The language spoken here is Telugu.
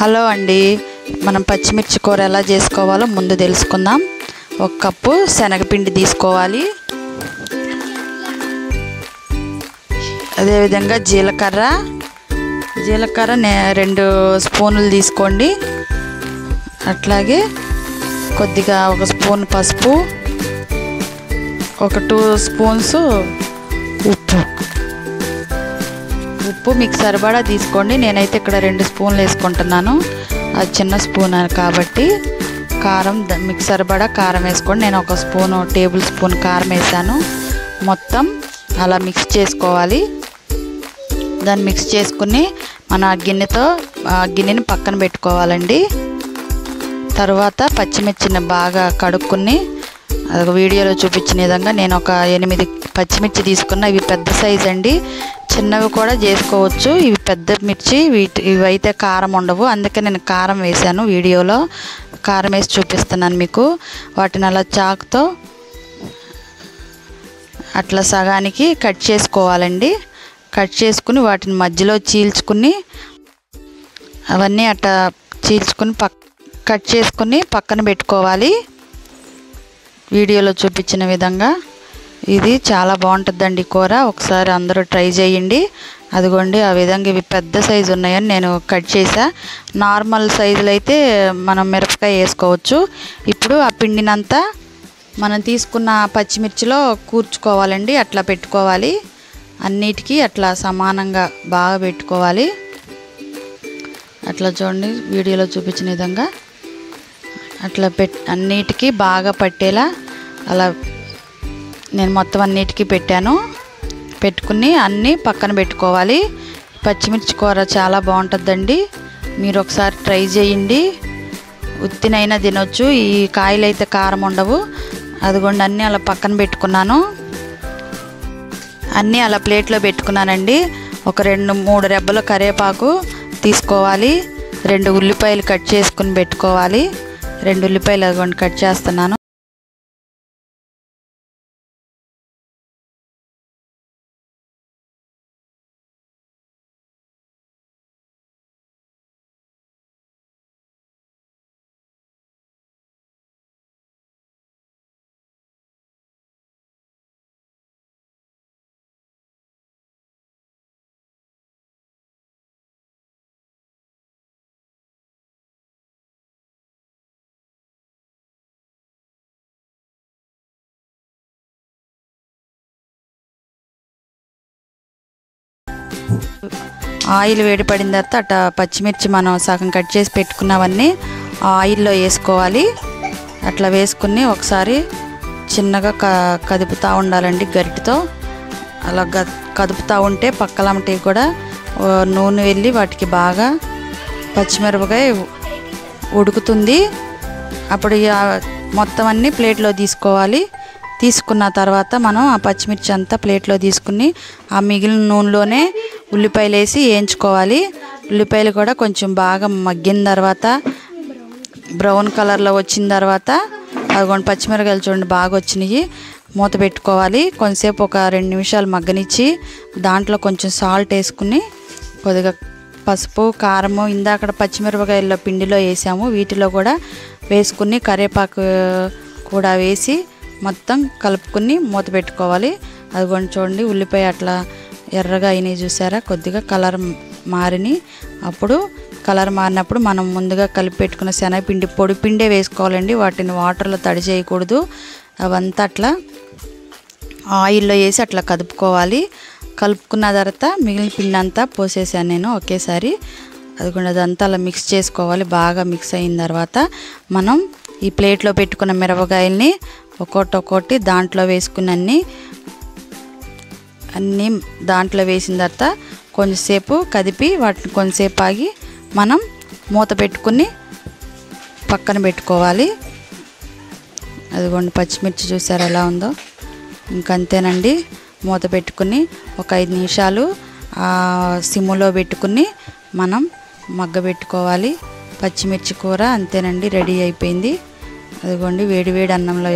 హలో అండి, మనం పచ్చిమిర్చి కూర ఎలా చేసుకోవాలో ముందు తెలుసుకుందాం. 1 కప్పు శనగపిండి తీసుకోవాలి. అదేవిధంగా జీలకర్ర 2 స్పూన్లు తీసుకోండి. అట్లాగే కొద్దిగా 1 స్పూన్ పసుపు, 2 స్పూన్స్ ఉప్పు మీకు సరిపడా తీసుకోండి. నేనైతే ఇక్కడ 2 స్పూన్లు వేసుకుంటున్నాను, అది చిన్న స్పూన్ కాబట్టి. కారం మీకు సరిపడా కారం వేసుకోండి. నేను 1 టేబుల్ స్పూన్ కారం వేసాను. మొత్తం అలా మిక్స్ చేసుకోవాలి. దాన్ని మిక్స్ చేసుకుని మన గిన్నెని పక్కన పెట్టుకోవాలండి. తర్వాత పచ్చిమిర్చిని బాగా కడుక్కుని వీడియోలో చూపించిన విధంగా నేను 8 పచ్చిమిర్చి తీసుకున్నా. ఇవి పెద్ద సైజు అండి, చిన్నవి కూడా చేసుకోవచ్చు. ఇవి పెద్ద మిర్చి, ఇవైతే కారం ఉండవు, అందుకే నేను కారం వేసాను. వీడియోలో కారం వేసి చూపిస్తున్నాను మీకు. వాటిని అలా చాకుతో అట్లా సగానికి కట్ చేసుకోవాలండి. కట్ చేసుకుని వాటిని మధ్యలో చీల్చుకుని అవన్నీ అట్లా చీల్చుకుని కట్ చేసుకుని పక్కన పెట్టుకోవాలి. వీడియోలో చూపించిన విధంగా ఇది చాలా బాగుంటుందండి కూర. ఒకసారి అందరూ ట్రై చేయండి. అదిగోండి, ఆ విధంగా ఇవి పెద్ద సైజు ఉన్నాయని నేను కట్ చేసా. నార్మల్ సైజులు అయితే మనం మిరపకాయ వేసుకోవచ్చు. ఇప్పుడు ఆ పిండినంతా మనం తీసుకున్న పచ్చిమిర్చిలో కూర్చుకోవాలండి. అట్లా పెట్టుకోవాలి, అన్నిటికీ అట్లా సమానంగా బాగా పెట్టుకోవాలి. అట్లా చూడండి, వీడియోలో చూపించిన విధంగా అట్లా అన్నిటికీ బాగా పట్టేలా అలా నేను మొత్తం అన్నిటికీ పెట్టుకుని అన్నీ పక్కన పెట్టుకోవాలి. పచ్చిమిర్చి కూర చాలా బాగుంటుందండి, మీరు ఒకసారి ట్రై చేయండి. ఉత్తినైనా తినొచ్చు. ఈ కాయలు అయితే కారం ఉండవు. అదిగోండి, అన్నీ అలా పక్కన పెట్టుకున్నాను. అన్నీ అలా ప్లేట్లో పెట్టుకున్నానండి. 2-3 రెబ్బల కరివేపాకు తీసుకోవాలి. 2 ఉల్లిపాయలు కట్ చేసుకుని పెట్టుకోవాలి. 2 ఉల్లిపాయలు అదిగోండి కట్ చేస్తున్నాను. ఆయిల్ వేడిపడిన తర్వాత అట్లా పచ్చిమిర్చి మనం సగం కట్ చేసి పెట్టుకున్నవన్నీ ఆయిల్లో వేసుకోవాలి. అట్లా వేసుకుని ఒకసారి చిన్నగా కదుపుతూ ఉండాలండి గరిటెతో. అలా కదుపుతూ ఉంటే పక్కలమ్మటి కూడా నూనె వెళ్ళి వాటికి బాగా పచ్చిమిరపకాయ ఉడుకుతుంది. అప్పుడు మొత్తం అన్నీ ప్లేట్లో తీసుకోవాలి. తీసుకున్న తర్వాత మనం ఆ పచ్చిమిర్చి అంతా ప్లేట్లో తీసుకుని ఆ మిగిలిన నూనెలోనే ఉల్లిపాయలు వేసి వేయించుకోవాలి. ఉల్లిపాయలు కూడా కొంచెం బాగా మగ్గిన తర్వాత బ్రౌన్ కలర్లో వచ్చిన తర్వాత అదిగోండి పచ్చిమిరకాయలు చూడండి బాగా వచ్చినాయి. మూత పెట్టుకోవాలి. కొంచెంసేపు 2 నిమిషాలు మగ్గనిచ్చి దాంట్లో కొంచెం సాల్ట్ వేసుకుని కొద్దిగా పసుపు, కారము ఇందాక పచ్చిమిరపకాయల్లో పిండిలో వేసాము, వీటిలో కూడా వేసుకుని కరివేపాకు కూడా వేసి మొత్తం కలుపుకుని మూత పెట్టుకోవాలి. అదిగోండి చూడండి, ఉల్లిపాయ అట్లా ఎర్రగా అయినాయి చూసారా, కొద్దిగా కలర్ మారినాయి. అప్పుడు కలర్ మారినప్పుడు మనం ముందుగా కలిపి పెట్టుకున్న శనగపిండి పొడి పిండే వేసుకోవాలండి. వాటిని వాటర్లో తడి చేయకూడదు. అవంతా అట్లా ఆయిల్లో వేసి అట్లా కలుపుకోవాలి. కలుపుకున్న తర్వాత మిగిలిన పిండి అంతా పోసేసాను నేను ఒకేసారి. అదిగోండి, అదంతా అలా మిక్స్ చేసుకోవాలి. బాగా మిక్స్ అయిన తర్వాత మనం ఈ ప్లేట్లో పెట్టుకున్న మిరపకాయల్ని ఒక్కొక్కటి దాంట్లో వేసుకుని అన్నీ దాంట్లో వేసిన తర్వాత కొంచెంసేపు కదిపి వాటిని కొంచెంసేపు ఆగి మనం మూత పెట్టుకుని పక్కన పెట్టుకోవాలి. అదిగోండి పచ్చిమిర్చి చూసారు ఎలా ఉందో. ఇంకంతేనండి, మూత పెట్టుకుని 5 నిమిషాలు సిమ్లో పెట్టుకుని మనం మగ్గబెట్టుకోవాలి. పచ్చిమిర్చి కూర అంతేనండి, రెడీ అయిపోయింది. అదిగోండి వేడి వేడి అన్నంలో